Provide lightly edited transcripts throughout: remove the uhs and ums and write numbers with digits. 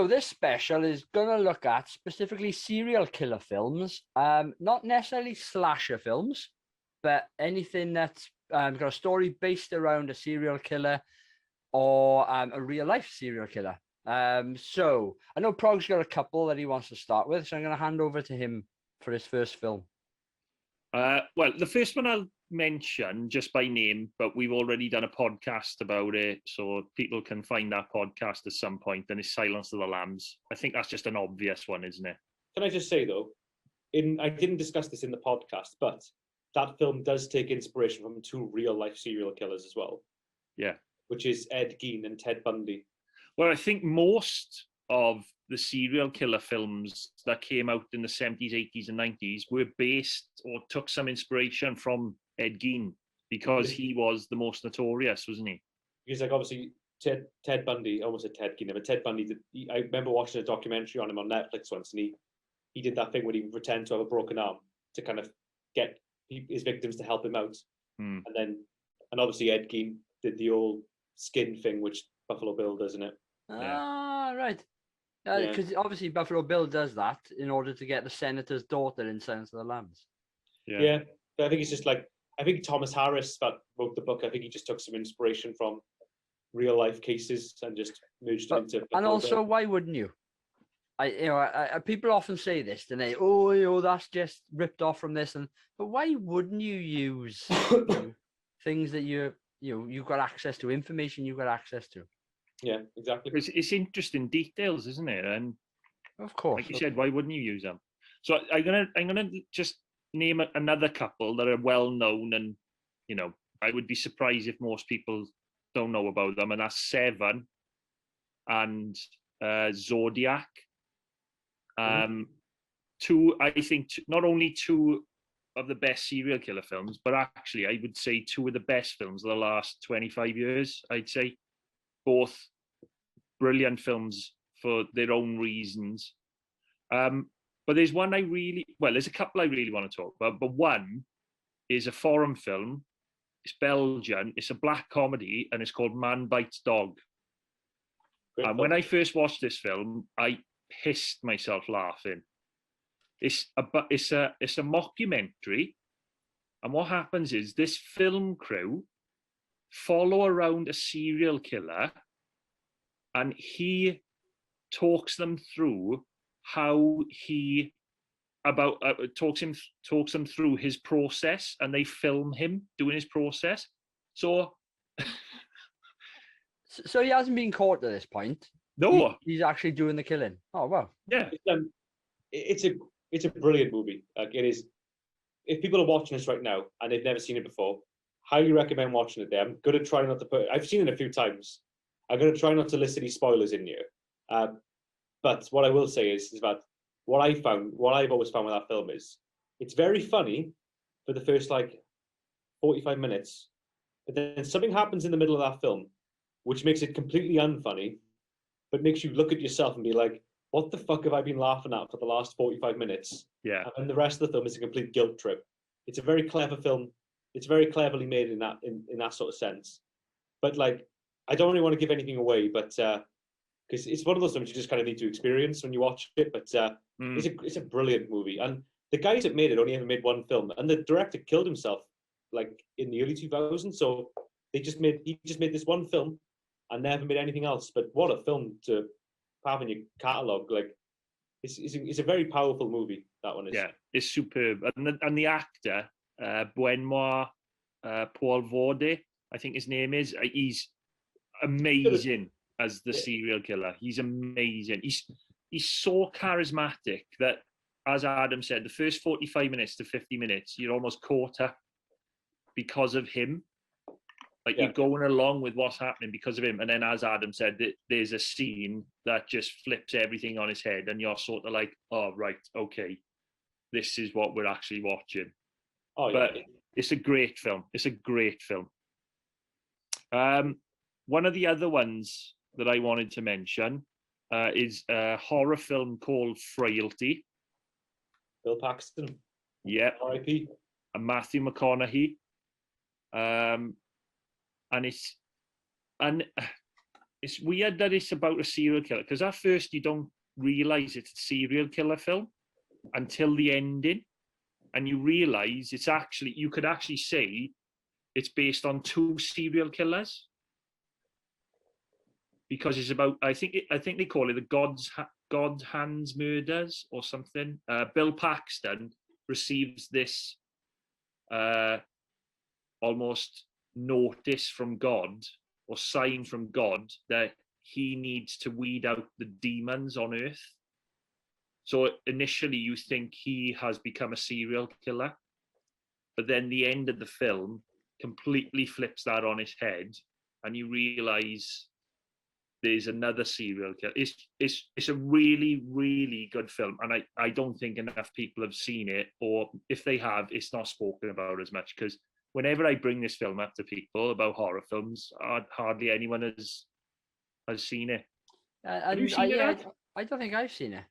So this special is going to look at specifically serial killer films, not necessarily slasher films, but anything that's got a story based around a serial killer or a real life serial killer. So I know Prog's got a couple that he wants to start with, so I'm going to hand over to him for his first film. Well, the first one I'll mention just by name, but we've already done a podcast about it, so people can find that podcast at some point, and it's Silence of the Lambs. I think that's just an obvious one, isn't it? Can I just say, though, I didn't discuss this in the podcast, but that film does take inspiration from two real-life serial killers as well. Yeah. Which is Ed Gein and Ted Bundy. Well, I think most of the serial killer films that came out in the 70s, 80s, and 90s were based or took some inspiration from Ed Gein, because he was the most notorious, wasn't he? Because, like, obviously, Ted Bundy, almost said Ted Gein, but Ted Bundy, I remember watching a documentary on him on Netflix once, and he did that thing where he would pretend to have a broken arm to kind of get his victims to help him out. And obviously Ed Gein did the old skin thing, which Buffalo Bill does, isn't it? Right. Because obviously Buffalo Bill does that in order to get the senator's daughter in Silence of the Lambs. Yeah. But I think it's just like, I think Thomas Harris that wrote the book, I think he just took some inspiration from real life cases and just merged it into. And also, why wouldn't you? People often say this, don't they? Oh, that's just ripped off from this, but why wouldn't you use things that you've got access to, information you've got access to? Yeah, exactly. It's interesting details, isn't it? And of course, like you said, why wouldn't you use them? So I'm gonna just name another couple that are well known, and I would be surprised if most people don't know about them, and that's Seven and Zodiac. Two, I think, not only two of the best serial killer films, but actually I would say two of the best films of the last 25 years, I'd say. Both brilliant films for their own reasons. But there's there's a couple I really want to talk about, but one is a foreign film. It's Belgian, it's a black comedy, and it's called Man Bites Dog. And when I first watched this film, I pissed myself laughing. It's a mockumentary, and what happens is this film crew follow around a serial killer, and he talks them through how he talks them through his process, and they film him doing his process. So he hasn't been caught at this point. No, he's actually doing the killing. Oh wow! Yeah, it's a brilliant movie. Like, it is. If people are watching this right now and they've never seen it before, highly recommend watching it. I'm gonna try not to I've seen it a few times. I'm gonna try not to list any spoilers in here. But what I will say is that what I've always found with that film is it's very funny for the first 45 minutes, but then something happens in the middle of that film which makes it completely unfunny, but makes you look at yourself and be like, what the fuck have I been laughing at for the last 45 minutes? Yeah. And the rest of the film is a complete guilt trip. It's a very clever film. It's very cleverly made in that sort of sense. But I don't really want to give anything away, but because it's one of those films you just kind of need to experience when you watch it. But it's a brilliant movie. And the guys that made it only ever made one film, and the director killed himself in the early 2000s. So he just made this one film and never made anything else. But what a film to have in your catalogue! It's a very powerful movie. That one is. Yeah, it's superb. And the actor, Benoit Paul Vaude, I think his name is. He's amazing as the serial killer. He's amazing. He's so charismatic that, as Adam said, the first 45 minutes to 50 minutes, you're almost caught up because of him. You're going along with what's happening because of him. And then, as Adam said, there's a scene that just flips everything on his head, and you're sort of like, oh, right, okay, this is what we're actually watching. Oh, yeah. But it's a great film. It's a great film. One of the other ones that I wanted to mention is a horror film called Frailty. Bill Paxton. Yeah. R.I.P. And Matthew McConaughey. And it's weird that it's about a serial killer, because at first you don't realize it's a serial killer film until the ending, and you realize it's actually, you could actually say it's based on two serial killers, because it's about, I think they call it the God Hands murders or something. Bill Paxton receives this almost notice from God, or sign from God, that he needs to weed out the demons on Earth. So initially you think he has become a serial killer, but then the end of the film completely flips that on its head, and you realize there's another serial killer. It's a really, really good film, and I don't think enough people have seen it, or if they have, it's not spoken about as much, because whenever I bring this film up to people about horror films, hardly anyone has seen it. Have you seen it? I don't think I've seen it.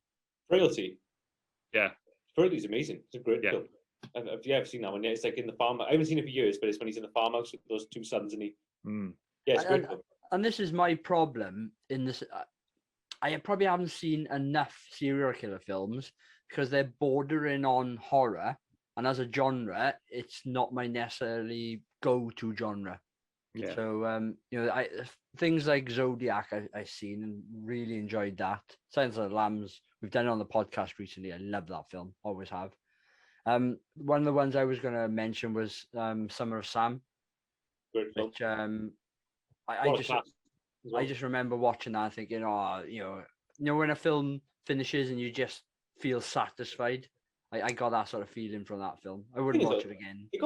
Frailty. Yeah. Frailty is amazing. It's a great Yeah. film. I've seen that one. Yeah, it's like in the farm. I haven't seen it for years, but it's when he's in the farmhouse with those two sons, and yeah, it's a great film. And this is my problem in this. I probably haven't seen enough serial killer films because they're bordering on horror, and as a genre, it's not my necessarily go-to genre. Yeah. So things like Zodiac, I've seen and really enjoyed that. Silence of the Lambs, we've done it on the podcast recently. I love that film, always have. One of the ones I was going to mention was Summer of Sam, Great film. which I just remember watching that and thinking, when a film finishes and you just feel satisfied. I got that sort of feeling from that film. I wouldn't watch it again. It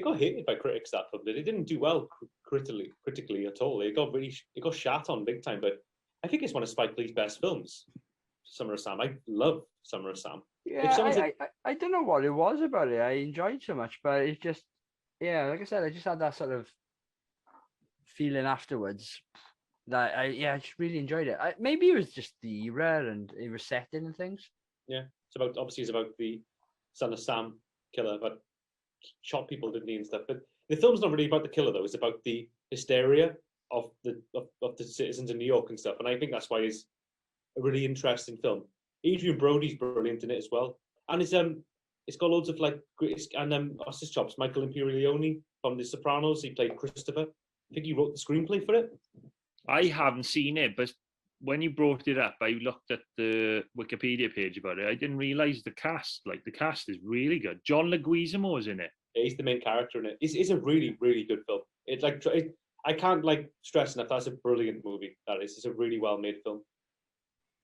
got hated by critics, that film. It didn't do well critically at all. It got shat on big time. But I think it's one of Spike Lee's best films. Summer of Sam. I love Summer of Sam. Yeah, I don't know what it was about it. I enjoyed so much, but it's just, like I said, I just had that sort of feeling afterwards that I just really enjoyed it. Maybe it was just the era and it was setting and things. Yeah, it's about the son of Sam killer, but shot people, didn't he, and stuff. But the film's not really about the killer though. It's about the hysteria of the citizens in New York and stuff. And I think that's why it's a really interesting film. Adrian Brody's brilliant in it as well, and it's got loads of like what's his chops? Michael Imperioli from The Sopranos. He played Christopher. I think he wrote the screenplay for it. I haven't seen it, but when you brought it up, I looked at the Wikipedia page about it. I didn't realize the cast. Like, the cast is really good. John Leguizamo is in it. Yeah, he's the main character in it. It's a really, really good film. I can't stress enough. That's a brilliant movie. That is. It's a really well made film.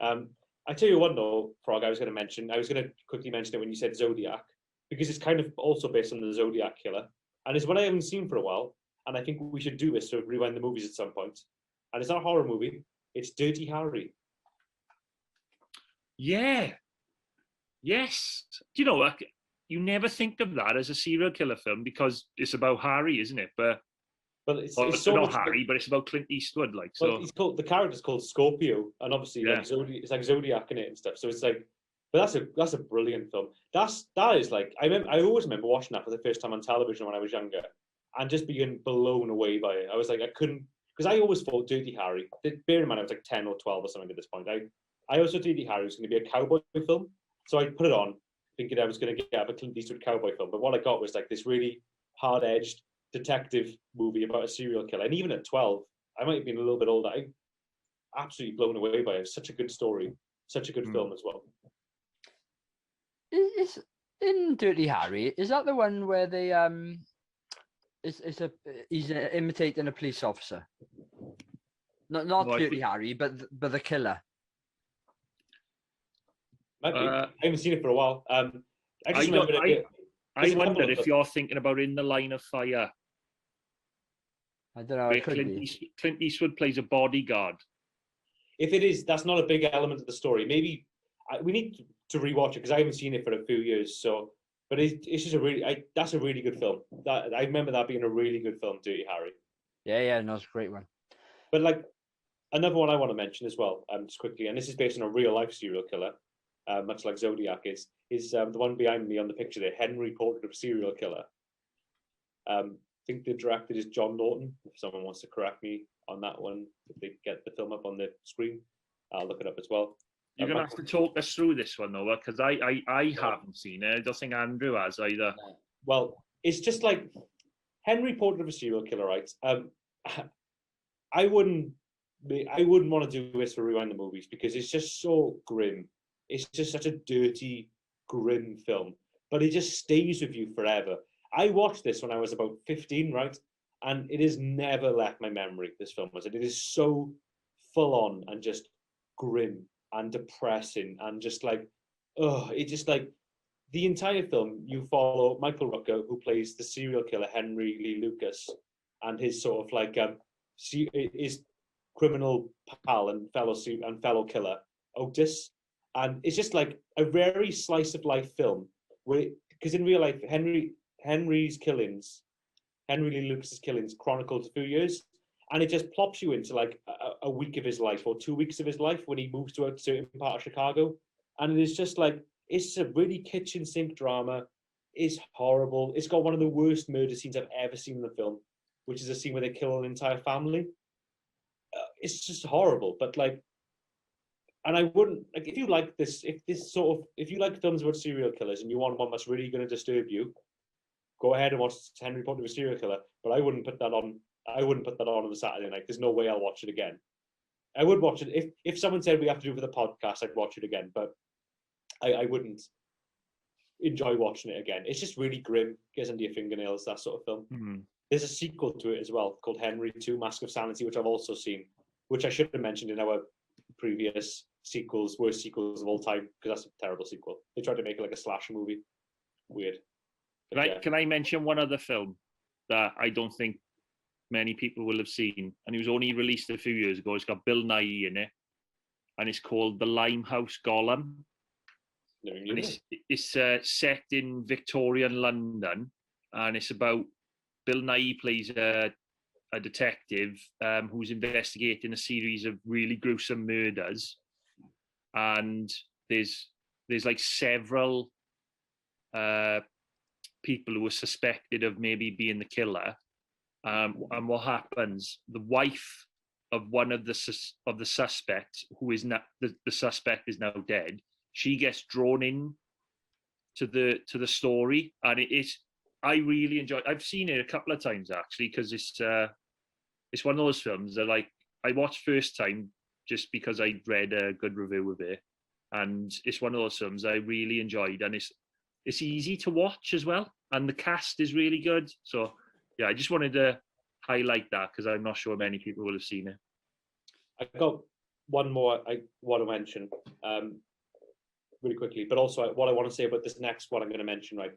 I tell you what, though, Frog, I was going to quickly mention it when you said Zodiac, because it's kind of also based on the Zodiac killer, and it's one I haven't seen for a while, and I think we should do this to rewind the movies at some point. And it's not a horror movie. It's Dirty Harry. Yeah. Yes. You know, you never think of that as a serial killer film because it's about Harry, isn't it? But it's so not Harry, but it's about Clint Eastwood. The character's called Scorpio, and obviously it's like Zodiac in it and stuff. So it's like, but that's a brilliant film. That is like, I always remember watching that for the first time on television when I was younger, and just being blown away by it. I was like, I couldn't. Because I always thought Dirty Harry, bear in mind I was like 10 or 12 or something at this point, I also thought Dirty Harry was going to be a cowboy film. So I put it on thinking I was going to get a Clint Eastwood cowboy film. But what I got was like this really hard-edged detective movie about a serial killer. And even at 12, I might have been a little bit older. I absolutely blown away by it. It's such a good story, such a good film as well. Is in Dirty Harry, is that the one where they he's imitating a police officer? Not Dirty Harry, but the killer. Might be. I haven't seen it for a while. I wonder if you're thinking about In the Line of Fire. I don't know. Clint Eastwood plays a bodyguard. If it is, that's not a big element of the story. Maybe we need to rewatch it because I haven't seen it for a few years. So. But it's just that's a really good film. I remember that being a really good film, Dirty Harry. Yeah, no, it's a great one. But like another one I want to mention as well, just quickly, and this is based on a real life serial killer, much like Zodiac is the one behind me on the picture there, Henry, Portrait of a Serial Killer. think the director is John Norton. If someone wants to correct me on that one, if they get the film up on the screen, I'll look it up as well. You're gonna have to talk us through this one, though, because I haven't seen it. I don't think Andrew has either. Well, it's just like Henry Portrait of a Serial Killer, right? I wouldn't want to do this for Rewind the Movies because it's just so grim. It's just such a dirty, grim film, but it just stays with you forever. I watched this when I was about 15, right? And it has never left my memory, this film was. It is so full on and just grim and depressing and just like, it just like, the entire film, you follow Michael Rooker, who plays the serial killer Henry Lee Lucas, and his sort of like his criminal pal and fellow killer Otis, and it's just like a very slice of life film. Because in real life, Henry Lee Lucas's killings chronicled a few years, and it just plops you into like a week of his life or 2 weeks of his life when he moves to a certain part of Chicago, and it is just like. It's a really kitchen sink drama. It's horrible. It's got one of the worst murder scenes I've ever seen in the film, which is a scene where they kill an entire family. It's just horrible. But like, and I wouldn't like if you like this. If you like films about serial killers and you want one that's really going to disturb you, go ahead and watch Henry Portrait of a Serial Killer. But I wouldn't put that on. I wouldn't put that on a Saturday night. There's no way I'll watch it again. I would watch it if someone said we have to do it for the podcast. I'd watch it again, but. I wouldn't enjoy watching it again. It's just really grim, gets under your fingernails, that sort of film. Mm-hmm. There's a sequel to it as well called Henry 2 Mask of Sanity, which I've also seen, which I should have mentioned in our previous worst sequels of all time, because that's a terrible sequel. They tried to make it like a slasher movie. Weird. Can I mention one other film that I don't think many people will have seen, and it was only released a few years ago. It's got Bill Nighy in it, and it's called The Limehouse Golem. And it's set in Victorian London, and it's about Bill Nighy plays a detective who's investigating a series of really gruesome murders, and there's like several people who are suspected of maybe being the killer. And what happens? The wife of one of the suspects, who is not the suspect, is now dead. She gets drawn in to the story, and I really enjoy. I've seen it a couple of times actually, because it's one of those films that like I watched first time just because I read a good review of it, and it's one of those films I really enjoyed, and it's easy to watch as well, and the cast is really good. So yeah, I just wanted to highlight that because I'm not sure many people will have seen it. I've got one more I want to mention. Really quickly, but also what I want to say about this next one I'm going to mention, right?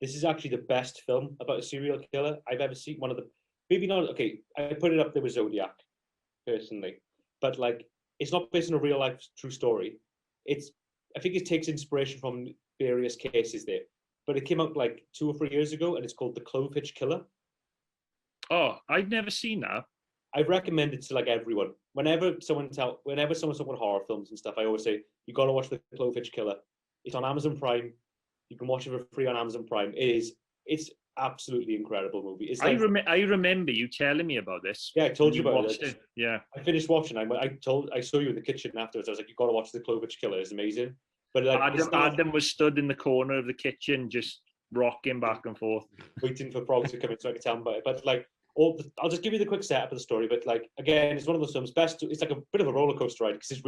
This is actually the best film about a serial killer I've ever seen. One of the, maybe not, okay, I put it up there with Zodiac, personally, but like, it's not based on a real life true story. I think it takes inspiration from various cases there, but it came out like 2 or 3 years ago, and it's called The Clove Hitch Killer. Oh, I've never seen that. I've recommended to like everyone. Whenever someone's talking about horror films and stuff, I always say you got to watch The Clove Hitch Killer. It's on Amazon Prime. You can watch it for free on Amazon Prime. It's absolutely incredible movie. It's like, I remember you telling me about this. Yeah, I told you about it. Yeah, I finished watching. I saw you in the kitchen afterwards. I was like, you got to watch The Clove Hitch Killer. It's amazing. But like, Adam was stood in the corner of the kitchen, just rocking back and forth, waiting for Prog to come in so I could tell him about it. But like, I'll just give you the quick setup of the story. But like, again, it's one of those films. It's like a bit of a roller coaster ride because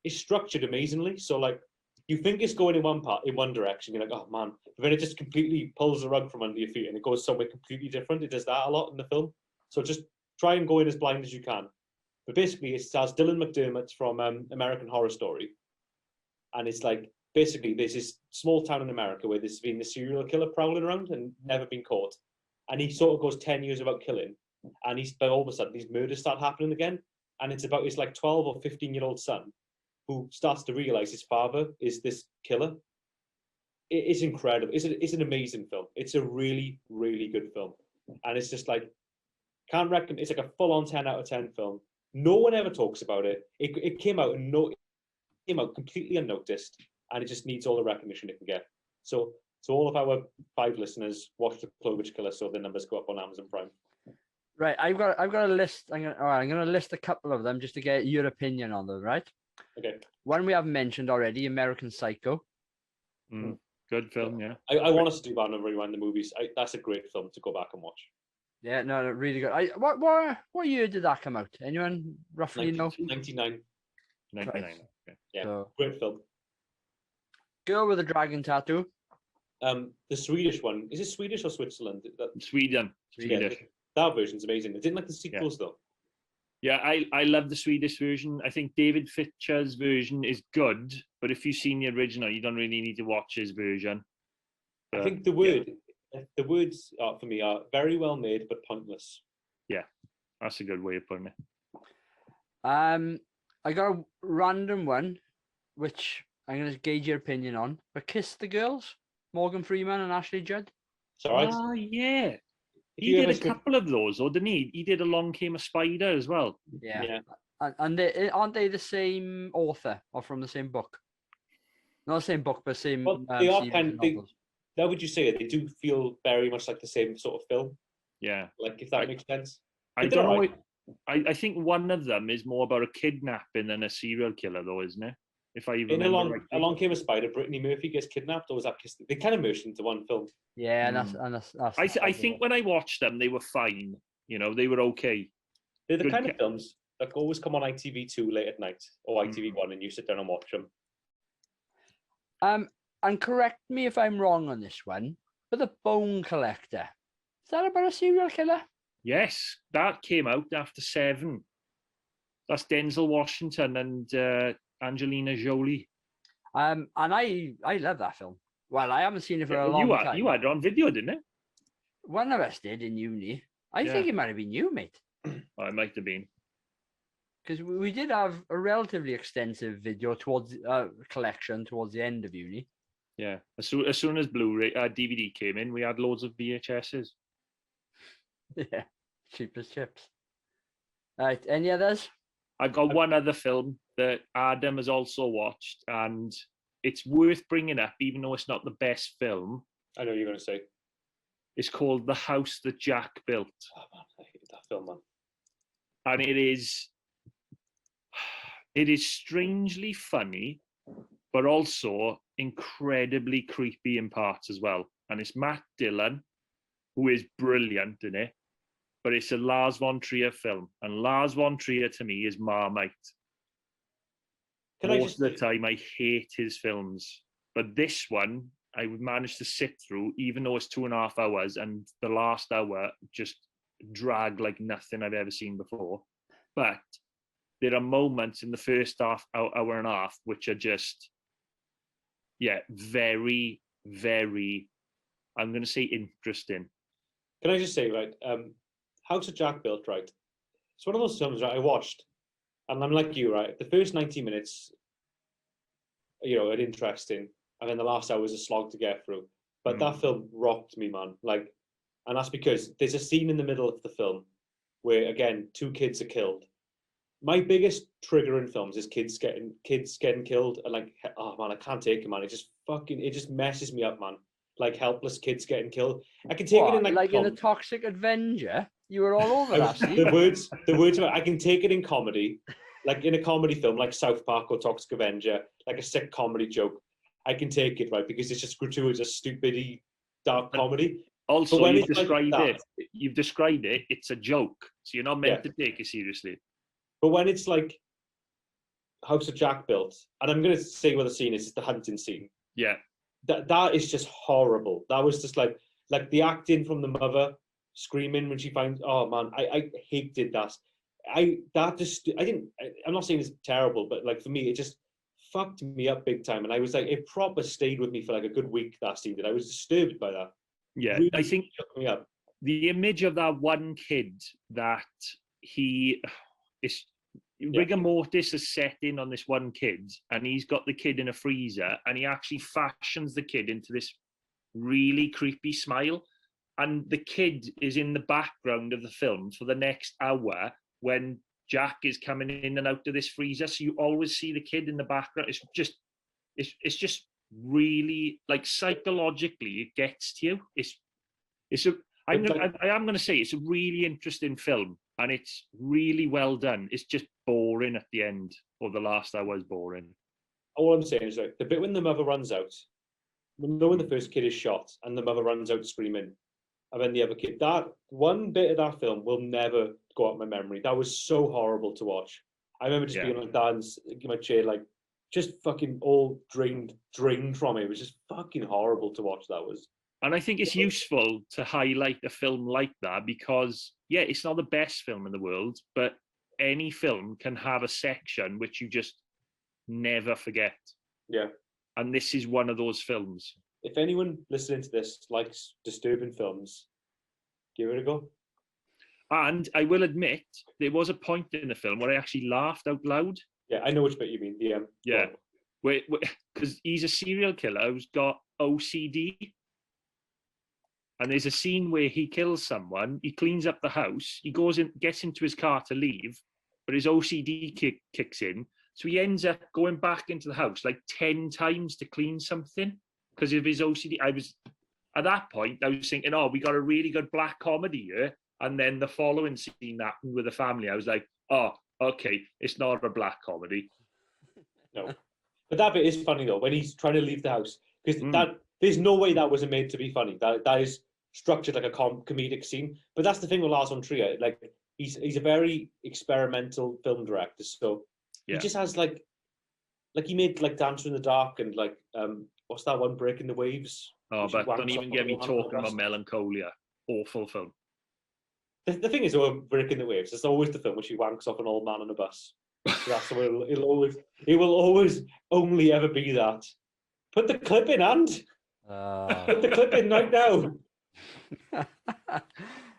it's structured amazingly. So like, you think it's going in one direction. You're like, oh man, but then it just completely pulls the rug from under your feet and it goes somewhere completely different. It does that a lot in the film. So just try and go in as blind as you can. But basically, it stars Dylan McDermott from American Horror Story, and it's like basically there's this small town in America where there's been a serial killer prowling around and never been caught. And he sort of goes 10 years without killing. And but all of a sudden, these murders start happening again. And it's about his like 12 or 15-year-old son who starts to realize his father is this killer. It's incredible. It's an amazing film. It's a really, really good film. And it's just like, can't recommend. It's like a full-on 10 out of 10 film. No one ever talks about it. It came out completely unnoticed, and it just needs all the recognition it can get. So So all of our 5 listeners watch The Cloverwitch Killer, so the numbers go up on Amazon Prime. Right, I've got a list. I'm gonna list a couple of them just to get your opinion on them, right? Okay. One we have mentioned already, American Psycho. Good film, yeah. I want us to do that and rewind the movies. That's a great film to go back and watch. Yeah, no, really good. What year did that come out? Anyone roughly know? 99. 99. Right. Okay. Yeah, So, great film. Girl with a Dragon Tattoo. The Swedish one, is it Swedish or Switzerland? Sweden. Swedish. That version's amazing. I didn't like the sequels though. Yeah, I love the Swedish version. I think David Fincher's version is good, but if you've seen the original, you don't really need to watch his version. I think the words are, for me, are very well made but pointless. Yeah, that's a good way of putting it. I got a random one, which I'm gonna gauge your opinion on. But Kiss the Girls, Morgan Freeman and Ashley Judd. It's all right. Oh, yeah. If He you did ever a couple of those, or didn't he? He did Along Came a Spider as well. Yeah. And they aren't they the same author or from the same book? Not the same book, but same. Well, they are series kind of of. novels. How would you say it? They do feel very much like the same sort of film. Yeah. Like, if that makes sense. I But they're don't know. alright. I think one of them is more about a kidnapping than a serial killer, though, isn't it? If I even In Along Came a Spider, Brittany Murphy gets kidnapped, or was that Kiss? They kind of merged into one film. Yeah, that's I think when I watched them, they were fine. You know, they were okay. They're the Good kind of films that always come on ITV2 late at night or Mm. ITV1, and you sit down and watch them. And correct me if I'm wrong on this one, but The Bone Collector, is that about a serial killer? Yes, that came out after 7. That's Denzel Washington and Angelina Jolie. And I love that film. Well, I haven't seen it for a long time. You had it on video, didn't it? One of us did in uni. I think it might have been you, mate. Oh, it might have been. Because we did have a relatively extensive video towards collection towards the end of uni. Yeah. As soon as Blu-ray DVD came in, we had loads of VHSs. Yeah, cheap as chips. Right, any others? I've got one other film that Adam has also watched, and it's worth bringing up, even though it's not the best film. I know what you're going to say. It's called The House That Jack Built. Oh, man, I hate that film, man. And it is strangely funny, but also incredibly creepy in parts as well. And it's Matt Dillon, who is brilliant in it, but it's a Lars von Trier film, and Lars von Trier to me is Marmite. Most of the time, I hate his films, but this one I would manage to sit through, even though it's 2.5 hours, and the last hour just dragged like nothing I've ever seen before. But there are moments in the first hour and a half which are just, very, very, I'm going to say interesting. Can I just say, right, House of Jack Built, right? It's one of those films, right, I watched, and I'm like you, right? The first 90 minutes, are interesting, and then the last hour was a slog to get through. But that film rocked me, man. Like, and that's because there's a scene in the middle of the film where, again, 2 kids are killed. My biggest trigger in films is kids getting killed, and like, oh man, I can't take it, man. It just messes me up, man. Like helpless kids getting killed. I can take it in like in a Toxic Avenger. You were all over that. the words about I can take it in comedy, like in a comedy film like South Park or Toxic Avenger, like a sick comedy joke. I can take it, right, because it's just gratuitous, stupid, dark comedy. Also, you've described it. It's a joke, so you're not meant to take it seriously. But when it's like House of Jack Built, and I'm going to say what the scene is, it's the hunting scene. Yeah. That is just horrible. That was just like the acting from the mother screaming when she finds, oh man, I hated that. I'm not saying it's terrible, but like for me, it just fucked me up big time. And I was like, it proper stayed with me for like a good week that scene. I was disturbed by that. Yeah, really I think shook me up. The image of that one kid that rigor mortis is set in on this one kid, and he's got the kid in a freezer, and he actually fashions the kid into this really creepy smile. And the kid is in the background of the film for the next hour when Jack is coming in and out of this freezer. So you always see the kid in the background. It's just really, like, psychologically, it gets to you. It's a I am going to say it's a really interesting film, and it's really well done. It's just boring at the end, or the last hour was boring. All I'm saying is, like, the bit when the mother runs out, when the first kid is shot and the mother runs out screaming, and then the other kid, that one bit of that film will never go out of my memory. That was so horrible to watch. I remember just being like that in my chair, like, just fucking all drained from it. It was just fucking horrible to watch. That was. And I think it's useful to highlight a film like that because, yeah, it's not the best film in the world, but any film can have a section which you just never forget. Yeah. And this is one of those films. If anyone listening to this likes disturbing films, give it a go. And I will admit, there was a point in the film where I actually laughed out loud. Yeah, I know which bit you mean. Yeah. Because he's a serial killer who's got OCD. And there's a scene where he kills someone, he cleans up the house, he goes in, gets into his car to leave, but his OCD kicks in. So he ends up going back into the house like 10 times to clean something because of his OCD. At that point, I was thinking, oh, we got a really good black comedy here. And then the following scene happened with the family. I was like, oh, okay, it's not a black comedy. No. But that bit is funny, though, when he's trying to leave the house. Because there's no way that wasn't made to be funny. That is structured like a comedic scene. But that's the thing with Lars von Trier. Like, he's a very experimental film director. So he just has like he made like Dancer in the Dark and like what's that one, Breaking the Waves? Oh, but don't even get me talking about Melancholia. Awful film. The thing is, Breaking the Waves, it's always the film which he wanks off an old man on a bus. So that's what it will always only ever be that. Put the clip in, and put the clip in right now.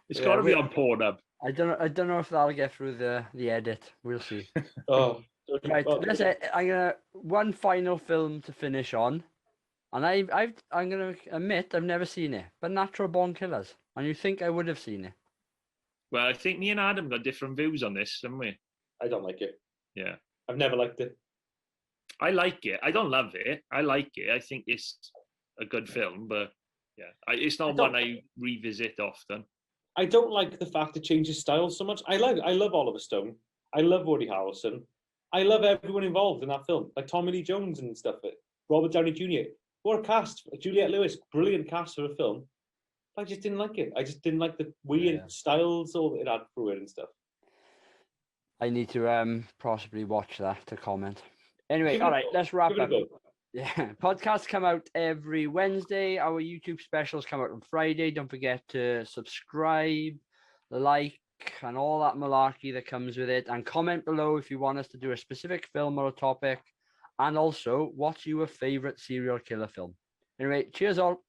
It's got to be on Pornhub. I don't know if that'll get through the edit. We'll see. Oh, right. That's it. I'm gonna one final film to finish on, and I'm gonna admit I've never seen it, but Natural Born Killers, and you think I would have seen it? Well, I think me and Adam got different views on this, haven't we? I don't like it. Yeah, I've never liked it. I like it. I don't love it. I like it. I think it's a good film, but yeah, it's not one I revisit often. I don't like the fact it changes style so much. I love Oliver Stone. I love Woody Harrelson. I love everyone involved in that film, like Tommy Lee Jones and stuff. Robert Downey Jr. What a cast! Juliette Lewis, brilliant cast for a film. I just didn't like it. I just didn't like the weird styles all it had through it and stuff. I need to possibly watch that to comment. Anyway, all right, let's wrap up. Yeah, podcasts come out every Wednesday. Our YouTube specials come out on Friday. Don't forget to subscribe, like, and all that malarkey that comes with it. And comment below if you want us to do a specific film or a topic. And also, what's your favorite serial killer film? Anyway, cheers all.